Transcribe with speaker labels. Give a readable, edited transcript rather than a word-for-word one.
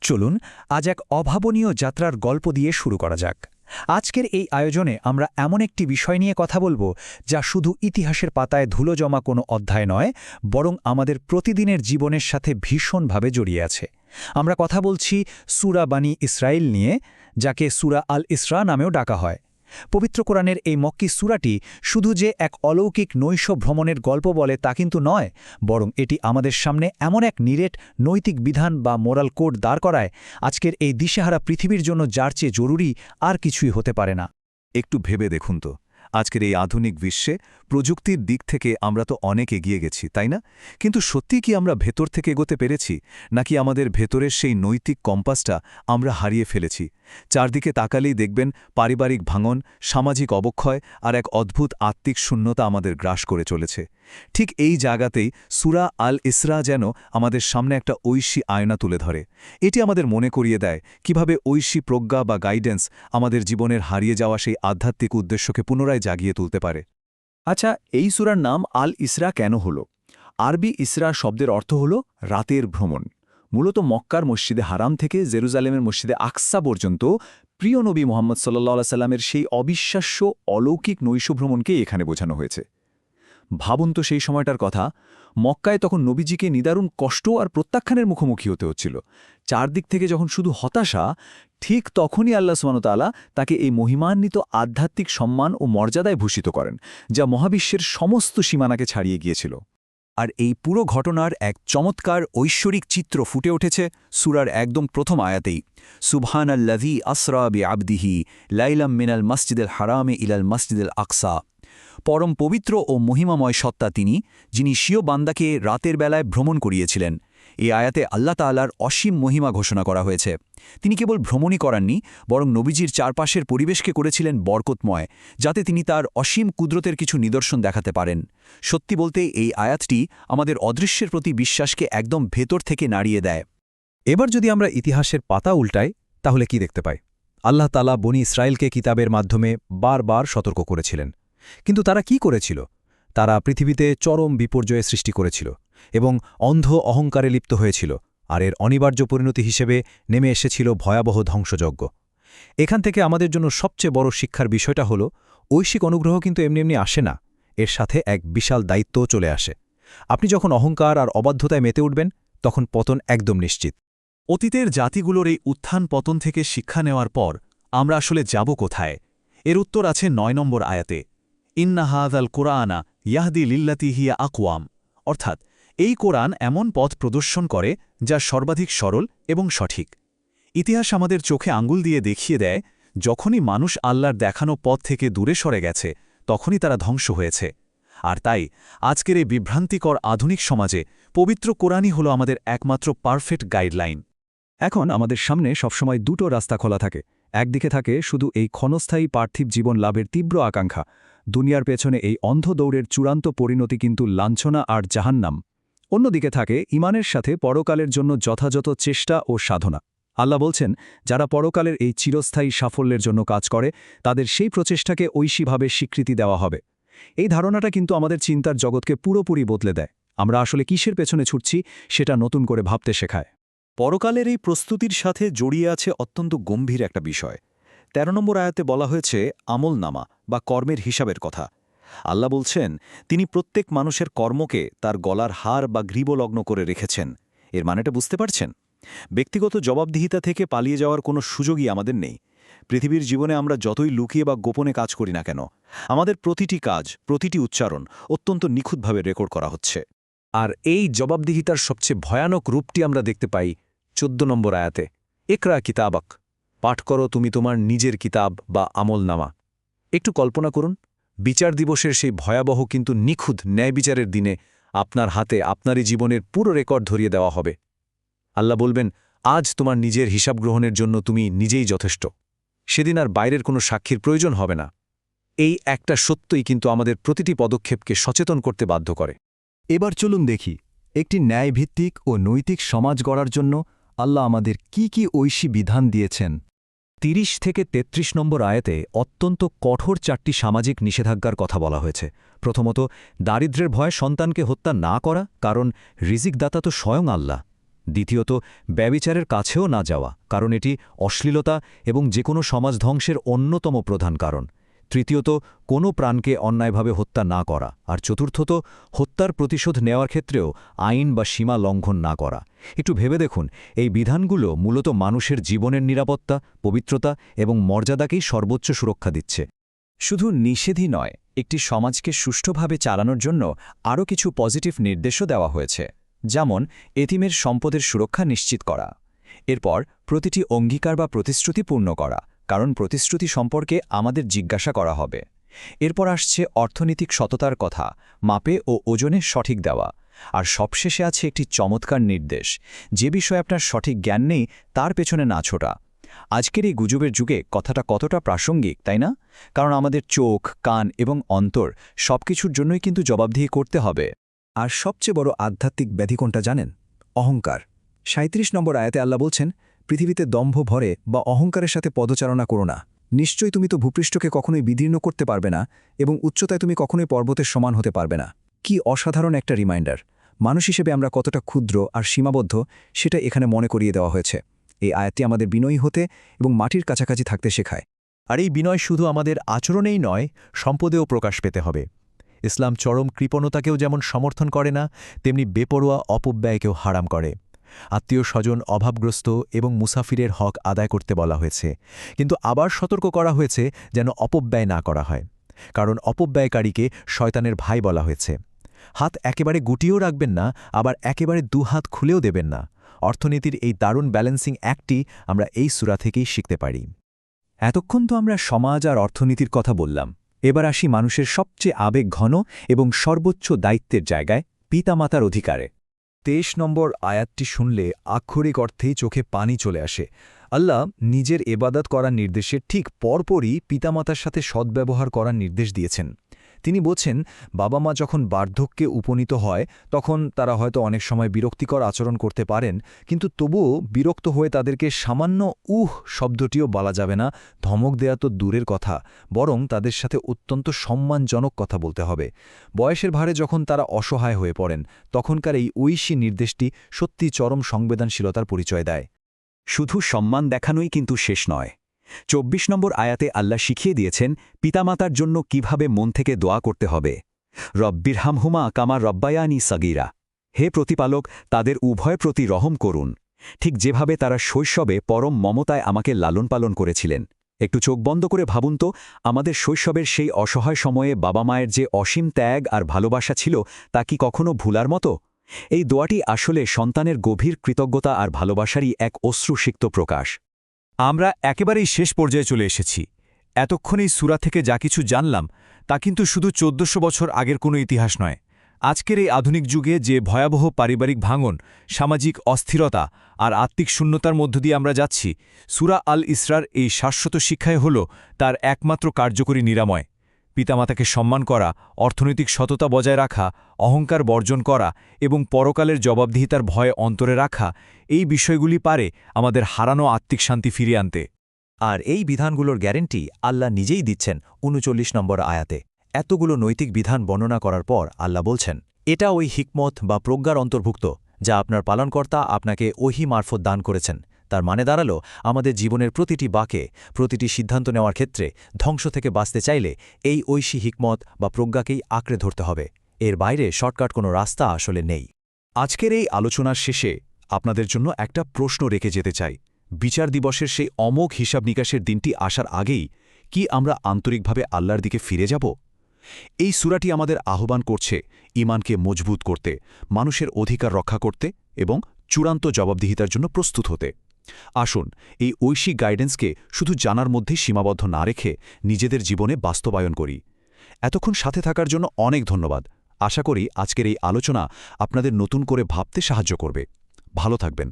Speaker 1: চলুন আজ এক অভাবনীয় যাত্রার গল্প দিয়ে শুরু করা যাক। আজকের এই আয়োজনে আমরা এমন একটি বিষয় নিয়ে কথা বলবো যা শুধু ইতিহাসের পাতায় ধুলো জমা কোনো অধ্যায় নয়, বরং আমাদের প্রতিদিনের জীবনের সাথে ভীষণভাবে জড়িয়ে আছে। আমরা কথা বলছি সূরা বানী ইসরাইল নিয়ে, যাকে সূরা আল ইসরা নামেও ডাকা হয়। পবিত্র কোরআনের এই মক্কি সূরাটি শুধু যে এক অলৌকিক নৈশ ভ্রমণের গল্প বলে তা কিন্তু নয়, বরং এটি আমাদের সামনে এমন এক নিরেট নৈতিক বিধান বা মোরাল কোড দাঁড় করায় আজকের এই দিশেহারা পৃথিবীর জন্য যার চেয়ে জরুরি আর কিছুই হতে পারে না।
Speaker 2: একটু ভেবে দেখুন তো, আজকের এই আধুনিক বিশ্বে প্রযুক্তির দিক থেকে আমরা তো অনেক এগিয়ে গেছি, তাই না? কিন্তু সত্যি কি আমরা ভেতর থেকে এগোতে পেরেছি, নাকি আমাদের ভেতরের সেই নৈতিক কম্পাসটা আমরা হারিয়ে ফেলেছি? চারদিকে তাকালেই দেখবেন পারিবারিক ভাঙন, সামাজিক অবক্ষয় আর এক অদ্ভুত আত্মিক শূন্যতা আমাদের গ্রাস করে চলেছে। ঠিক এই জায়গাতেই সূরা আল ইসরা যেন আমাদের সামনে একটা ঐশী আয়না তুলে ধরে। এটি আমাদের মনে করিয়ে দেয় কিভাবে ঐশী প্রজ্ঞা বা গাইডেন্স আমাদের জীবনের হারিয়ে যাওয়া সেই আধ্যাত্মিক উদ্দেশ্যকে পুনরায় জাগিয়ে তুলতে পারে।
Speaker 3: আচ্ছা, এই সূরার নাম আল ইসরা কেন হল? আরবি ইসরা শব্দের অর্থ হল রাতের ভ্রমণ। মূলত মক্কার মসজিদে হারাম থেকে জেরুজালেমের মসজিদে আকসা পর্যন্ত প্রিয় নবী মোহাম্মদ সাল্লাল্লাহু আলাইহি সাল্লামের সেই অবিশ্বাস্য অলৌকিক নৈশ ভ্রমণকেই এখানে বোঝানো হয়েছে। ভাবুন তো সেই সময়টার কথা। মক্কায় তখন নবীজিকে নিদারুণ কষ্ট আর প্রত্যাখ্যানের মুখোমুখি হতে হচ্ছিল। চারদিক থেকে যখন শুধু হতাশা, ঠিক তখনই আল্লাহ সুবহানাহু ওয়া তাআলা তাকে এই মহিমান্বিত আধ্যাত্মিক সম্মান ও মর্যাদায় ভূষিত করেন, যা মহাবিশ্বের সমস্ত সীমানাকে ছাড়িয়ে গিয়েছিল।
Speaker 2: আর এই পুরো ঘটনার এক চমৎকার ঐশ্বরিক চিত্র ফুটে উঠেছে সূরার একদম প্রথম আয়াতেই। সুবহানাল্লাযী আসরা বিআবদিহি লাইলাম মিনাল মাসজিদিল হারামে ইলাল মাসজিদিল আকসা। পরম পবিত্র ও মহিমাময় সত্তা তিনি, যিনি স্বীয় বান্দাকে রাতের বেলায় ভ্রমণ করিয়েছিলেন। এই আয়াতে আল্লাহ তাআলার অসীম মহিমা ঘোষণা করা হয়েছে। তিনি কেবল ভ্রমণই করাননি, বরং নবীজির চারপাশের পরিবেশকে করেছিলেন বরকতময়, যাতে তিনি তার অসীম কুদরতের কিছু নিদর্শন দেখাতে পারেন। সত্যি বলতে এই আয়াতটি আমাদের অদৃশ্যের প্রতি বিশ্বাসকে একদম ভেতর থেকে নাড়িয়ে দেয়।
Speaker 1: এবার যদি আমরা ইতিহাসের পাতা উল্টাই, তাহলে কি দেখতে পাই? আল্লাহ তাআলা বনী ইসরায়েলকে কিতাবের মাধ্যমে বারবার সতর্ক করেছিলেন। কিন্তু তারা কি করেছিল? তারা পৃথিবীতে চরম বিপর্যয়ের সৃষ্টি করেছিল এবং অন্ধ অহংকারে লিপ্ত হয়েছিল, আর এর অনিবার্য পরিণতি হিসেবে নেমে এসেছিল ভয়াবহ ধ্বংসযজ্ঞ। এখান থেকে আমাদের জন্য সবচেয়ে বড় শিক্ষার বিষয়টা হলো, ঐশিক অনুগ্রহ কিন্তু এমনি এমনি আসে না, এর সাথে এক বিশাল দায়িত্বও চলে আসে। আপনি যখন অহংকার আর অবাধ্যতায় মেতে উঠবেন, তখন পতন একদম নিশ্চিত।
Speaker 2: অতীতের জাতিগুলোর এই উত্থান পতন থেকে শিক্ষা নেওয়ার পর আমরা আসলে যাব কোথায়? এর উত্তর আছে ৯ নম্বর আয়াতে। ইন্না হাযাল কুরআনা ইয়াহদি লিল্লাতি হিয়া আকওয়াম। অর্থাৎ এই কোরআন এমন পথ প্রদর্শন করে যা সর্বাধিক সরল এবং সঠিক। ইতিহাস আমাদের চোখে আঙ্গুল দিয়ে দেখিয়ে দেয়, যখনই মানুষ আল্লাহর দেখানো পথ থেকে দূরে সরে গেছে, তখনই তারা ধ্বংস হয়েছে। আর তাই আজকের এই বিভ্রান্তিকর আধুনিক সমাজে পবিত্র কোরআনই হল আমাদের একমাত্র পারফেক্ট গাইডলাইন।
Speaker 3: এখন আমাদের সামনে সবসময় দুটো রাস্তা খোলা থাকে। একদিকে থাকে শুধু এই ক্ষণস্থায়ী পার্থিব জীবন লাভের তীব্র আকাঙ্ক্ষা। দুনিয়ার পেছনে এই অন্ধ দৌড়ের চূড়ান্ত পরিণতি কিন্তু লাঞ্ছনা আর জাহান্নাম। অন্যদিকে থাকে ঈমানের সাথে পরকালের জন্য যথাযথ চেষ্টা ও সাধনা। আল্লাহ বলছেন, যারা পরকালের এই চিরস্থায়ী সাফল্যের জন্য কাজ করে, তাদের সেই প্রচেষ্টাকে ঐশীভাবে স্বীকৃতি দেওয়া হবে। এই ধারণাটা কিন্তু আমাদের চিন্তার জগৎকে পুরোপুরি বদলে দেয়। আমরা আসলে কিসের পেছনে ছুটছি সেটা নতুন করে ভাবতে শেখায়।
Speaker 2: পরকালের এই প্রস্তুতির সাথে জড়িয়ে আছে অত্যন্ত গম্ভীর একটা বিষয়। ১৩ নম্বর আয়াতে বলা হয়েছে আমলনামা বা কর্মের হিসাবের কথা। আল্লাহ বলছেন, তিনি প্রত্যেক মানুষের কর্মকে তার গলার হার বা গ্রীবলগ্ন করে রেখেছেন। এর মানেটা বুঝতে পারছেন? ব্যক্তিগত জবাবদিহিতা থেকে পালিয়ে যাওয়ার কোনো সুযোগই আমাদের নেই। পৃথিবীর জীবনে আমরা যতই লুকিয়ে বা গোপনে কাজ করি না কেন, আমাদের প্রতিটি কাজ, প্রতিটি উচ্চারণ অত্যন্ত নিখুঁতভাবে রেকর্ড করা হচ্ছে।
Speaker 1: আর এই জবাবদিহিতার সবচেয়ে ভয়ানক রূপটি আমরা দেখতে পাই ১৪ নম্বর আয়াতে। ইকরা কিতাবাক, পাঠ করো তুমি তোমার নিজের কিতাব বা আমলনামা। একটু কল্পনা করুন, বিচার দিবসের সেই ভয়াবহ কিন্তু নিখুঁত ন্যায় বিচারের দিনে আপনার হাতে আপনারই জীবনের পুরো রেকর্ড ধরিয়ে দেওয়া হবে। আল্লাহ বলবেন, আজ তোমার নিজের হিসাব গ্রহণের জন্য তুমি নিজেই যথেষ্ট। সেদিন আর বাইরের কোনো সাক্ষীর প্রয়োজন হবে না। এই একটা সত্যই কিন্তু আমাদের প্রতিটি পদক্ষেপকে সচেতন করতে বাধ্য করে।
Speaker 3: এবার চলুন দেখি, একটি ন্যায়ভিত্তিক ও নৈতিক সমাজ গড়ার জন্য আল্লাহ আমাদের কি কি ঐশী বিধান দিয়েছেন।
Speaker 1: ৩০ থেকে ৩৩ নম্বর আয়াতে অত্যন্ত কঠোর ৪টি সামাজিক নিষেধাজ্ঞার কথা বলা হয়েছে। প্রথমত, দারিদ্র্যের ভয়ে সন্তানকে হত্যা না করা, কারণ রিজিকদাতা তো স্বয়ং আল্লাহ।
Speaker 2: দ্বিতীয়ত, ব্যভিচারের কাছেও না যাওয়া, কারণ এটি অশ্লীলতা এবং যে কোনো সমাজ ধ্বংসের অন্যতম প্রধান কারণ। তৃতীয়ত, কোনো প্রাণকে অন্যায়ভাবে হত্যা না করা। আর চতুর্থত, হত্যার প্রতিশোধ নেওয়ার ক্ষেত্রেও আইন বা সীমা লঙ্ঘন না করা। একটু ভেবে দেখুন, এই বিধানগুলো মূলত মানুষের জীবনের নিরাপত্তা, পবিত্রতা এবং মর্যাদাকেই সর্বোচ্চ সুরক্ষা দিচ্ছে।
Speaker 1: শুধু নিষেধই নয়, একটি সমাজকে সুষ্ঠুভাবে চালানোর জন্য আরও কিছু পজিটিভ নির্দেশও দেওয়া হয়েছে, যেমন এতিমের সম্পদের সুরক্ষা নিশ্চিত করা। এরপর প্রতিটি অঙ্গীকার বা প্রতিশ্রুতি পূর্ণ করা, কারণ প্রতিশ্রুতি সম্পর্কে আমাদের জিজ্ঞাসা করা হবে। এরপর আসছে অর্থনৈতিক সততার কথা, মাপে ও ওজনে সঠিক দেওয়া। আর সবশেষে আছে একটি চমৎকার নির্দেশ, যে বিষয়ে আপনার সঠিক জ্ঞান নেই তার পেছনে না ছোটা। আজকের এই গুজবের যুগে কথাটা কতটা প্রাসঙ্গিক, তাই না? কারণ আমাদের চোখ, কান এবং অন্তর সবকিছুর জন্যই কিন্তু জবাবদিহি করতে হবে।
Speaker 3: আর সবচেয়ে বড় আধ্যাত্মিক ব্যাধি কোনটা জানেন? অহংকার। ৩৭ নম্বর আয়াতে আল্লাহ বলছেন, পৃথিবীতে দম্ভ ভরে বা অহংকারের সাথে পদচারণা করো না। নিশ্চয়ই তুমি তো ভূপৃষ্ঠকে কখনোই বিদীর্ণ করতে পারবে না এবং উচ্চতায় তুমি কখনোই পর্বতের সমান হতে পারবে না। কি অসাধারণ একটা রিমাইন্ডার! মানুষ হিসেবে আমরা কতটা ক্ষুদ্র আর সীমাবদ্ধ সেটা এখানে মনে করিয়ে দেওয়া হয়েছে। এই আয়াতটি আমাদের বিনয়ী হতে এবং মাটির কাছাকাছি থাকতে শেখায়।
Speaker 2: আর এই বিনয় শুধু আমাদের আচরণেই নয়, সম্পদেও প্রকাশ পেতে হবে। ইসলাম চরম কৃপণতাকেও যেমন সমর্থন করে না, তেমনি বেপরোয়া অপব্যয়কেও হারাম করে। আত্মীয় স্বজন, অভাবগ্রস্ত এবং মুসাফিরের হক আদায় করতে বলা হয়েছে, কিন্তু আবার সতর্ক করা হয়েছে যেন অপব্যয় না করা হয়, কারণ অপব্যয়কারীকে শয়তানের ভাই বলা হয়েছে। হাত একেবারে গুটিয়েও রাখবেন না, আবার একেবারে দুহাত খুলেও দেবেন না। অর্থনীতির এই দারুণ ব্যালেন্সিং অ্যাক্টটি আমরা এই সূরা থেকেই শিখতে পারি।
Speaker 1: এতক্ষণ তো আমরা সমাজ আর অর্থনীতির কথা বললাম, এবার আসি মানুষের সবচেয়ে আবেগ ঘন এবং সর্বোচ্চ দায়িত্বের জায়গায়, পিতামাতার অধিকারে।
Speaker 3: ২৩ নম্বর আয়াতটি শুনলে আক্ষরিক অর্থেই চোখে পানি চলে আসে। আল্লাহ নিজের এবাদত করার নির্দেশের ঠিক পরপরই পিতামাতার সাথে সদ্ব্যবহার করার নির্দেশ দিয়েছেন। তিনি বলছেন, বাবা মা যখন বার্ধক্যে উপনীত হয় তখন তারা হয়তো অনেক সময় বিরক্তিকর আচরণ করতে পারেন, কিন্তু তবুও বিরক্ত হয়ে তাদেরকে সামান্য শব্দটিও বলা যাবে না, ধমক দেয়া তো দূরের কথা, বরং তাদের সাথে অত্যন্ত সম্মানজনক কথা বলতে হবে। বয়সের ভারে যখন তারা অসহায় হয়ে পড়েন, তখনকার এই ঐশী নির্দেশটি সত্যি চরম সংবেদনশীলতার পরিচয় দেয়।
Speaker 1: শুধু সম্মান দেখানোই কিন্তু শেষ নয়। ২৪ নম্বর আয়াতে আল্লাহ শিখিয়ে দিয়েছেন পিতামাতার জন্য কিভাবে মন থেকে দোয়া করতে হবে। রব্বিরহামহুমা কামা রব্বায়ানি সাগীরা। হে প্রতিপালক, তাদের উভয় প্রতি রহম করুন, ঠিক যেভাবে তারা শৈশবে পরম মমতায় আমাকে লালন পালন করেছিলেন। একটু চোখ বন্ধ করে ভাবুন তো, আমাদের শৈশবের সেই অসহায় সময়ে বাবা মায়ের যে অসীম ত্যাগ আর ভালোবাসা ছিল, তা কি কখনো ভুলার মতো? এই দোয়াটি আসলে সন্তানের গভীর কৃতজ্ঞতা আর ভালোবাসারই এক অশ্রুসিক্ত প্রকাশ।
Speaker 3: আমরা একেবারেই শেষ পর্যায়ে চলে এসেছি। এতক্ষণ এই সূরা থেকে যা কিছু জানলাম তা কিন্তু শুধু ১৪০০ বছর আগের কোনো ইতিহাস নয়। আজকের এই আধুনিক যুগে যে ভয়াবহ পারিবারিক ভাঙন, সামাজিক অস্থিরতা আর আত্মিক শূন্যতার মধ্য দিয়ে আমরা যাচ্ছি, সূরা আল ইসরার এই শাশ্বত শিক্ষাই হল তার একমাত্র কার্যকরী নিরাময়। পিতামাতাকে সম্মান করা, অর্থনৈতিক সততা বজায় রাখা, অহংকার বর্জন করা এবং পরকালের জবাবদিহিতার ভয় অন্তরে রাখা, এই বিষয়গুলি পারে আমাদের হারানো আত্মিক শান্তি ফিরিয়ে আনতে।
Speaker 1: আর এই বিধানগুলোর গ্যারেন্টি আল্লাহ নিজেই দিচ্ছেন ৩৯ নম্বর আয়াতে। এতগুলো নৈতিক বিধান বর্ণনা করার পর আল্লাহ বলছেন, এটা ওই হিকমত বা প্রজ্ঞার অন্তর্ভুক্ত যা আপনার পালনকর্তা আপনাকে ওহী মারফত দান করেছেন। তার মানে দাঁড়ালো, আমাদের জীবনের প্রতিটি বাঁকে, প্রতিটি সিদ্ধান্ত নেওয়ার ক্ষেত্রে ধ্বংস থেকে বাঁচতে চাইলে এই ঐশী হিকমত বা প্রজ্ঞাকেই আঁকড়ে ধরতে হবে। এর বাইরে শর্টকাট কোনো রাস্তা আসলে নেই।
Speaker 3: আজকের এই আলোচনার শেষে আপনাদের জন্য একটা প্রশ্ন রেখে যেতে চাই। বিচার দিবসের সেই অমোঘ হিসাব নিকাশের দিনটি আসার আগেই কি আমরা আন্তরিকভাবে আল্লাহর দিকে ফিরে যাব? এই সূরাটি আমাদের আহ্বান করছে ঈমানকে মজবুত করতে, মানুষের অধিকার রক্ষা করতে এবং চূড়ান্ত জবাবদিহিতার জন্য প্রস্তুত হতে। আসুন এই ঐশী গাইডেন্সকে শুধু জানার মধ্যেই সীমাবদ্ধ না রেখে নিজেদের জীবনে বাস্তবায়ন করি। এতক্ষণ সাথে থাকার জন্য অনেক ধন্যবাদ। আশা করি আজকের এই আলোচনা আপনাদের নতুন করে ভাবতে সাহায্য করবে। ভালো থাকবেন।